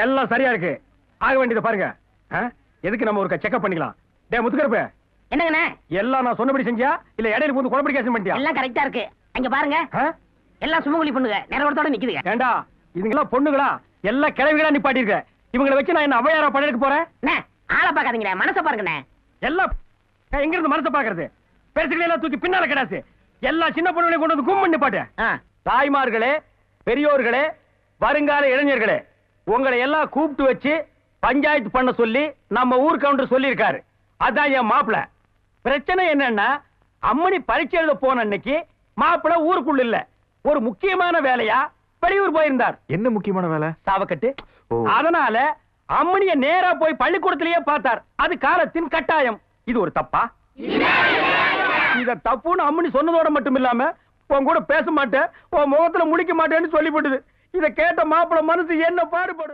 எல்லாம் சரியா இருக்கு. ஆக வேண்டியதை பாருங்க. எதுக்கு நம்ம ஒரு செக்அப் பண்ணிக்கலாம். டே முத்துக்கருப்பு, என்னங்கண்ணே? எல்லாம் நான் சொன்னபடி செஞ்சியா இல்ல இடையில வந்து குழப்படிக்கேஷன் பண்ணிட்டியா? எல்லாம் கரெக்டா இருக்கு. அங்க பாருங்க, எல்லாம் சுமங்கலி பொண்ணுங்க நேரத்தோட நிக்குதுங்க. ஏண்டா இதுங்கெல்லாம் பொண்ணுங்களா? எல்லாம் கிழவிகளா நிப்பாட்டி இருக்க. இவங்களை வச்சு நான் என்ன அவையாரா பண்ணிருக்க போறேன்? ஆளை பாக்காதீங்க, மனசை பாருங்கண்ணே. எல்லாம் எங்க இருந்து மனசை பாக்குறது? பெருசுகளை எல்லாம் தூக்கி பின்னால கிடாச்சு. எல்லா சின்ன பொண்ணுகளையும் கொண்டு வந்து கும்பு நிப்பாட்டு. தாய்மார்களே, பெரியோர்களே, வருங்கால இளைஞர்களே, உங்களை எல்லாம் கூப்பிட்டு வச்சு பஞ்சாயத்து பண்ண சொல்லி நம்ம ஊர் கவுண்டர் சொல்லி இருக்காரு. அதான் என் மாப்பிள. பிரச்சனை என்னன்னா, அம்மணி பரீட்சை எழுத போன அன்னைக்கு மாப்பிள ஊருக்குள்ள இல்ல, ஒரு முக்கியமான வேலையா வெளியூர் போயிருந்தார். என்ன முக்கியமான வேலை? சாவக்கட்டு. அதனால அம்மணிய நேரா போய் பள்ளிக்கூடத்திலேயே பார்த்தார். அது காலத்தின் கட்டாயம். இது ஒரு தப்பா? இத தப்புன்னு அம்மணி சொன்னதோட மட்டும் இல்லாம உன் கூட பேச மாட்டேன், உன் முகத்துல முழிக்க மாட்டேன்னு சொல்லிவிட்டது. இத கேட்ட மாப்பிள மனசு என்ன பாடுபடும்.